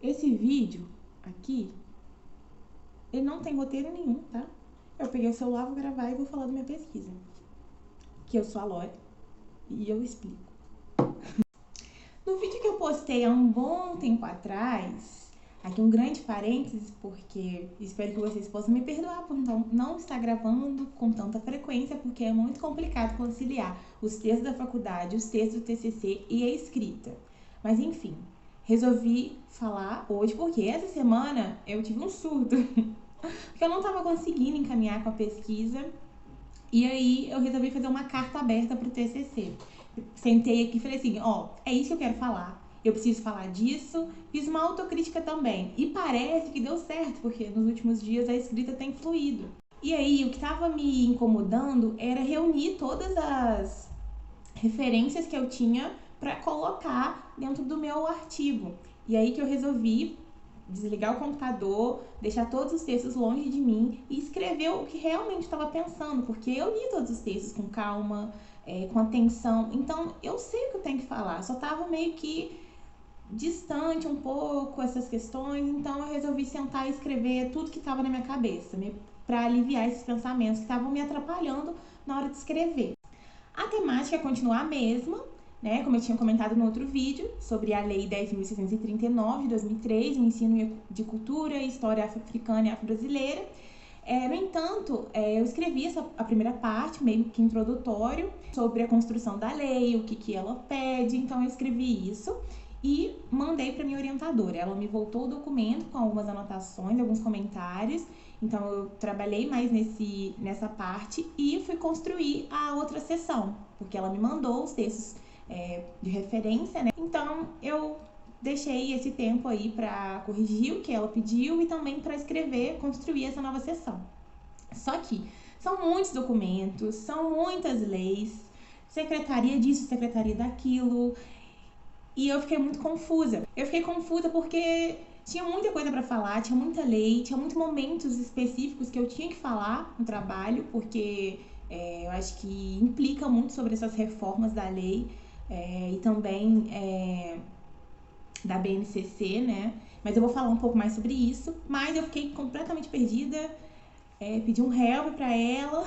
Esse vídeo aqui, ele não tem roteiro nenhum, tá? Eu peguei o celular, vou gravar e vou falar da minha pesquisa. Que eu sou a Lore e eu explico. No vídeo que eu postei há um bom tempo atrás, aqui um grande parênteses, porque espero que vocês possam me perdoar por não estar gravando com tanta frequência, porque é muito complicado conciliar os textos da faculdade, os textos do TCC e a escrita. Mas enfim, resolvi falar hoje porque essa semana eu tive um surto, porque eu não estava conseguindo encaminhar com a pesquisa, e aí eu resolvi fazer uma carta aberta para o TCC. Sentei aqui e falei assim, é isso que eu quero falar. Eu preciso falar disso. Fiz uma autocrítica também. E parece que deu certo, porque nos últimos dias a escrita tem fluído. E aí, o que estava me incomodando era reunir todas as referências que eu tinha para colocar dentro do meu artigo. E aí que eu resolvi desligar o computador, deixar todos os textos longe de mim e escrever o que realmente estava pensando, porque eu li todos os textos com calma, com atenção, então eu sei o que eu tenho que falar, só estava meio que distante um pouco essas questões, então eu resolvi sentar e escrever tudo que estava na minha cabeça, para aliviar esses pensamentos que estavam me atrapalhando na hora de escrever. A temática continua a mesma, né? Como eu tinha comentado no outro vídeo, sobre a Lei 10.639 de 2003, o ensino de cultura e história afro-africana e afro-brasileira. No entanto, eu escrevi a primeira parte, meio que introdutório, sobre a construção da lei, o que ela pede, então eu escrevi isso e mandei para minha orientadora. Ela me voltou o documento com algumas anotações, alguns comentários, então eu trabalhei mais nessa parte e fui construir a outra seção, porque ela me mandou os textos de referência, né? Então eu deixei esse tempo aí para corrigir o que ela pediu e também para escrever, construir essa nova seção. Só que são muitos documentos, são muitas leis, secretaria disso, secretaria daquilo, e eu fiquei muito confusa. Eu fiquei confusa porque tinha muita coisa para falar, tinha muita lei, tinha muitos momentos específicos que eu tinha que falar no trabalho, porque eu acho que implica muito sobre essas reformas da lei e também da BNCC, né? Mas eu vou falar um pouco mais sobre isso. Mas eu fiquei completamente perdida, pedi um help para ela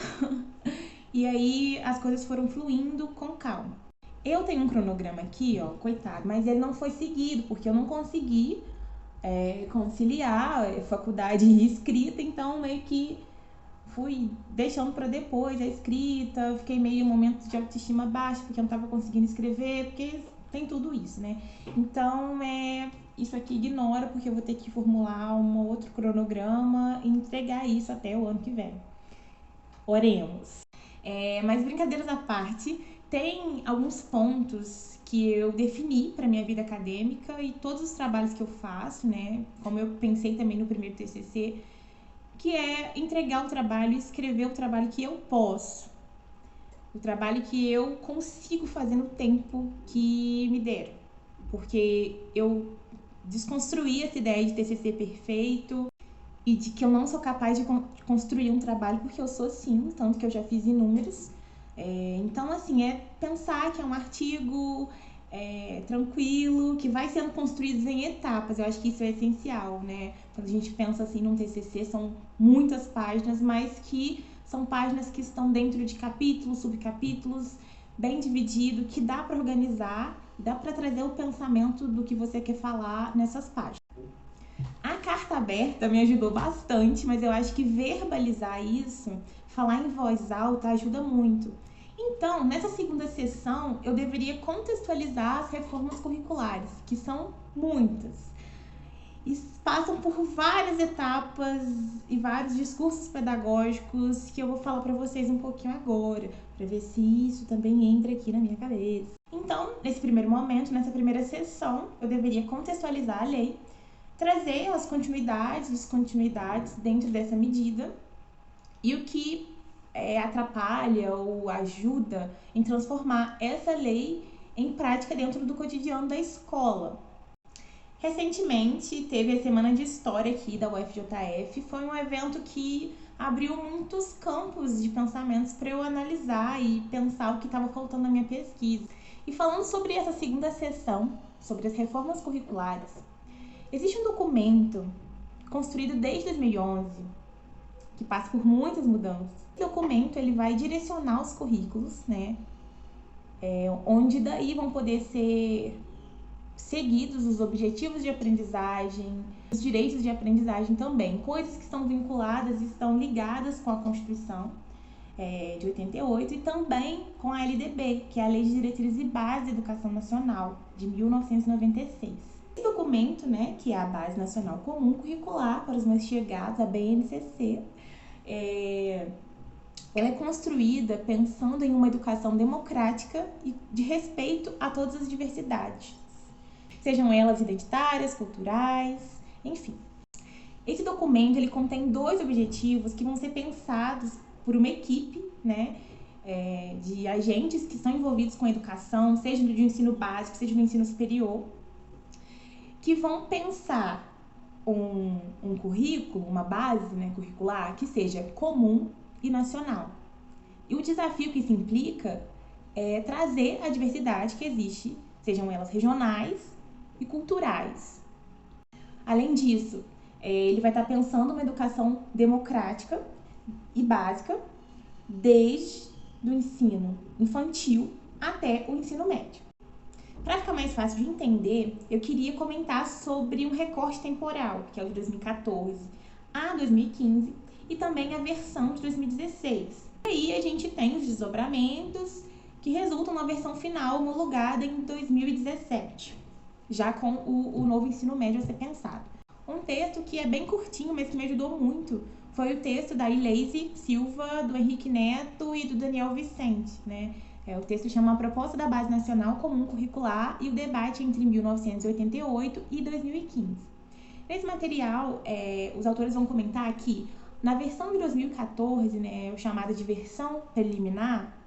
e aí as coisas foram fluindo com calma. Eu tenho um cronograma aqui, coitado, mas ele não foi seguido, porque eu não consegui conciliar faculdade e escrita, então meio que fui deixando para depois a escrita, fiquei meio um momento de autoestima baixa, porque eu não estava conseguindo escrever, porque tem tudo isso, né? Então, isso aqui ignora, porque eu vou ter que formular um outro cronograma e entregar isso até o ano que vem. Oremos. Mas brincadeiras à parte, tem alguns pontos que eu defini para minha vida acadêmica e todos os trabalhos que eu faço, né? Como eu pensei também no primeiro TCC, que é entregar o trabalho e escrever o trabalho que eu posso. O trabalho que eu consigo fazer no tempo que me deram. Porque eu desconstruí essa ideia de TCC perfeito e de que eu não sou capaz de construir um trabalho, porque eu sou sim, tanto que eu já fiz inúmeros. Então, assim, pensar que é um artigo tranquilo, que vai sendo construído em etapas. Eu acho que isso é essencial, né? Quando a gente pensa assim num TCC, são muitas páginas, mas que são páginas que estão dentro de capítulos, subcapítulos, bem dividido, que dá para organizar, dá para trazer o pensamento do que você quer falar nessas páginas. A carta aberta me ajudou bastante, mas eu acho que verbalizar isso, falar em voz alta, ajuda muito. Então, nessa segunda sessão, eu deveria contextualizar as reformas curriculares, que são muitas. E passam por várias etapas e vários discursos pedagógicos que eu vou falar para vocês um pouquinho agora, para ver se isso também entra aqui na minha cabeça. Então, nesse primeiro momento, nessa primeira sessão, eu deveria contextualizar a lei, trazer as continuidades, descontinuidades dentro dessa medida e o que atrapalha ou ajuda em transformar essa lei em prática dentro do cotidiano da escola. Recentemente teve a Semana de História aqui da UFJF, foi um evento que abriu muitos campos de pensamentos para eu analisar e pensar o que estava faltando na minha pesquisa. E falando sobre essa segunda sessão, sobre as reformas curriculares, Existe um documento construído desde 2011, que passa por muitas mudanças. Esse documento ele vai direcionar os currículos, né? Onde daí vão poder ser seguidos os objetivos de aprendizagem, os direitos de aprendizagem também, coisas que estão vinculadas e estão ligadas com a Constituição de 88 e também com a LDB, que é a Lei de Diretrizes e Bases da Educação Nacional, de 1996. Esse documento, né, que é a Base Nacional Comum Curricular para os mais chegados, a BNCC, ela é construída pensando em uma educação democrática e de respeito a todas as diversidades, sejam elas identitárias, culturais, enfim. Esse documento ele contém 2 objetivos que vão ser pensados por uma equipe, né, de agentes que estão envolvidos com a educação, seja do ensino básico, seja do ensino superior, que vão pensar um currículo, uma base, né, curricular que seja comum e nacional. E o desafio que isso implica é trazer a diversidade que existe, sejam elas regionais e culturais. Além disso, ele vai estar pensando uma educação democrática e básica, desde o ensino infantil até o ensino médio. Para ficar mais fácil de entender, eu queria comentar sobre um recorte temporal, que é o de 2014 a 2015, e também a versão de 2016. Aí a gente tem os desdobramentos que resultam na versão final homologada em 2017, já com o novo ensino médio a ser pensado. Um texto que é bem curtinho, mas que me ajudou muito, foi o texto da Ileise Silva, do Henrique Neto e do Daniel Vicente, né? O texto chama A Proposta da Base Nacional Comum Curricular e o debate entre 1988 e 2015. Nesse material, os autores vão comentar que, na versão de 2014, né, chamada de versão preliminar,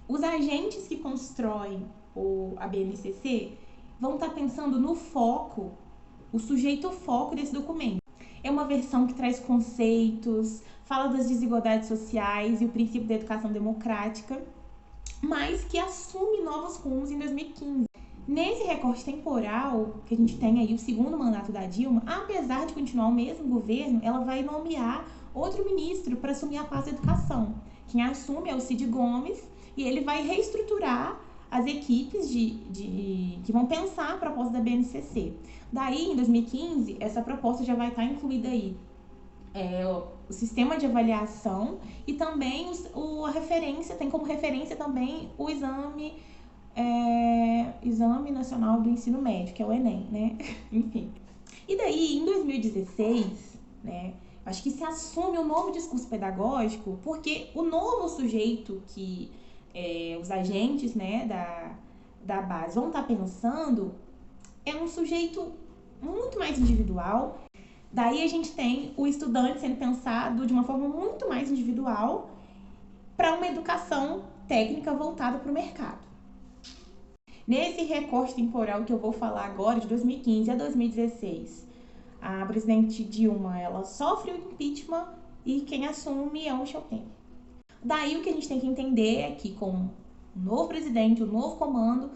os agentes que constroem a BNCC vão estar pensando no foco, o sujeito foco desse documento. É uma versão que traz conceitos, fala das desigualdades sociais e o princípio da educação democrática, mas que assume novos rumos em 2015. Nesse recorte temporal, que a gente tem aí o segundo mandato da Dilma, apesar de continuar o mesmo governo, ela vai nomear outro ministro para assumir a pasta da educação. Quem assume é o Cid Gomes e ele vai reestruturar as equipes que vão pensar a proposta da BNCC. Daí, em 2015, essa proposta já vai estar incluída aí o sistema de avaliação e também a referência, tem como referência também o Exame Nacional do Ensino Médio, que é o Enem, né? Enfim. E daí, em 2016, né, acho que se assume um novo discurso pedagógico, porque o novo sujeito que os agentes, né, da base vão estar pensando é um sujeito muito mais individual. Daí a gente tem o estudante sendo pensado de uma forma muito mais individual para uma educação técnica voltada para o mercado. Nesse recorte temporal que eu vou falar agora, de 2015 a 2016, a presidente Dilma, ela sofre o impeachment e quem assume é o Michel Temer. Daí o que a gente tem que entender é que com o novo presidente, o novo comando,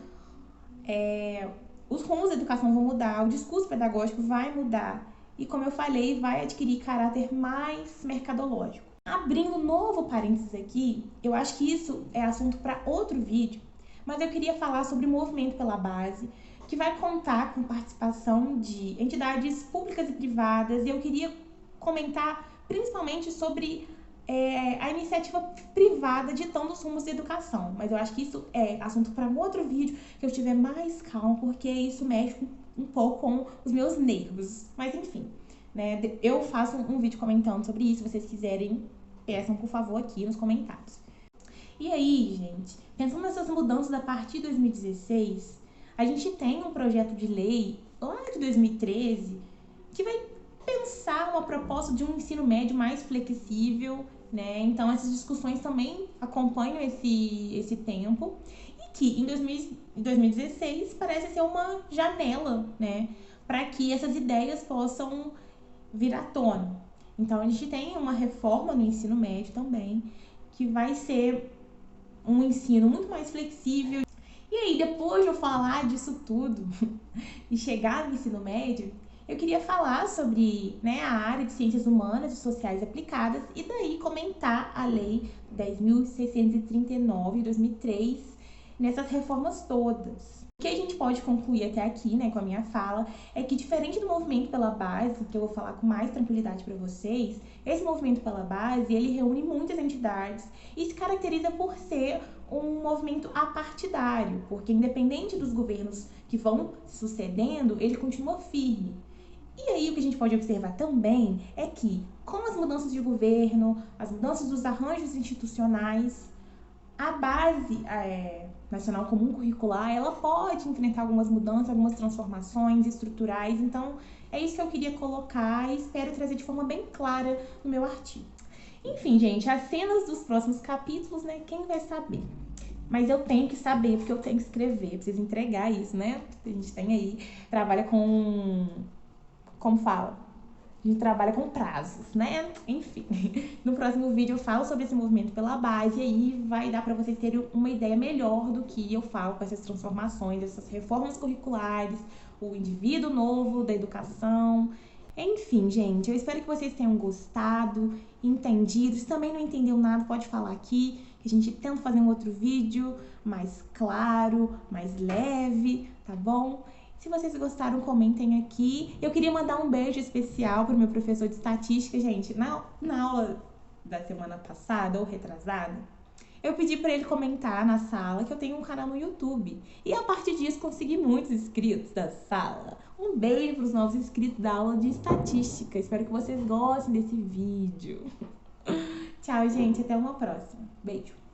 os rumos da educação vão mudar, o discurso pedagógico vai mudar e, como eu falei, vai adquirir caráter mais mercadológico. Abrindo um novo parênteses aqui, eu acho que isso é assunto para outro vídeo, mas eu queria falar sobre o movimento pela base, que vai contar com participação de entidades públicas e privadas, e eu queria comentar principalmente sobre a iniciativa privada ditando os rumos da educação, mas eu acho que isso é assunto para um outro vídeo que eu estiver mais calmo, porque isso mexe um pouco com os meus nervos, mas enfim, né, eu faço um vídeo comentando sobre isso, se vocês quiserem, peçam por favor aqui nos comentários. E aí, gente, pensando nessas mudanças a partir de 2016, a gente tem um projeto de lei lá de 2013 que vai pensar uma proposta de um ensino médio mais flexível, né? Então essas discussões também acompanham esse tempo e que em 2016 parece ser uma janela, né, para que essas ideias possam vir à tona. Então a gente tem uma reforma no ensino médio também, que vai ser um ensino muito mais flexível. E aí, aí, depois de eu falar disso tudo e chegar no ensino médio, eu queria falar sobre, né, a área de ciências humanas e sociais aplicadas e daí comentar a Lei 10.639 de 2003 nessas reformas todas. O que a gente pode concluir até aqui, né, com a minha fala, é que diferente do movimento pela base, que eu vou falar com mais tranquilidade para vocês, esse movimento pela base, ele reúne muitas entidades e se caracteriza por ser um movimento apartidário, porque independente dos governos que vão sucedendo, ele continua firme. E aí o que a gente pode observar também é que, com as mudanças de governo, as mudanças dos arranjos institucionais, a base nacional comum curricular, ela pode enfrentar algumas mudanças, algumas transformações estruturais. Então, é isso que eu queria colocar e espero trazer de forma bem clara no meu artigo. Enfim, gente, as cenas dos próximos capítulos, né? Quem vai saber? Mas eu tenho que saber, porque eu tenho que escrever, preciso entregar isso, né? A gente tem aí, trabalha com... Como fala? A gente trabalha com prazos, né? Enfim, no próximo vídeo eu falo sobre esse movimento pela base e aí vai dar para vocês terem uma ideia melhor do que eu falo com essas transformações, essas reformas curriculares, o indivíduo novo da educação. Enfim, gente, eu espero que vocês tenham gostado, entendido. Se também não entendeu nada, pode falar aqui, que a gente tenta fazer um outro vídeo mais claro, mais leve, tá bom? Se vocês gostaram, comentem aqui. Eu queria mandar um beijo especial pro meu professor de estatística, gente. Na aula da semana passada, ou retrasada, eu pedi para ele comentar na sala que eu tenho um canal no YouTube. E a partir disso, consegui muitos inscritos da sala. Um beijo pros novos inscritos da aula de estatística. Espero que vocês gostem desse vídeo. Tchau, gente. Até uma próxima. Beijo.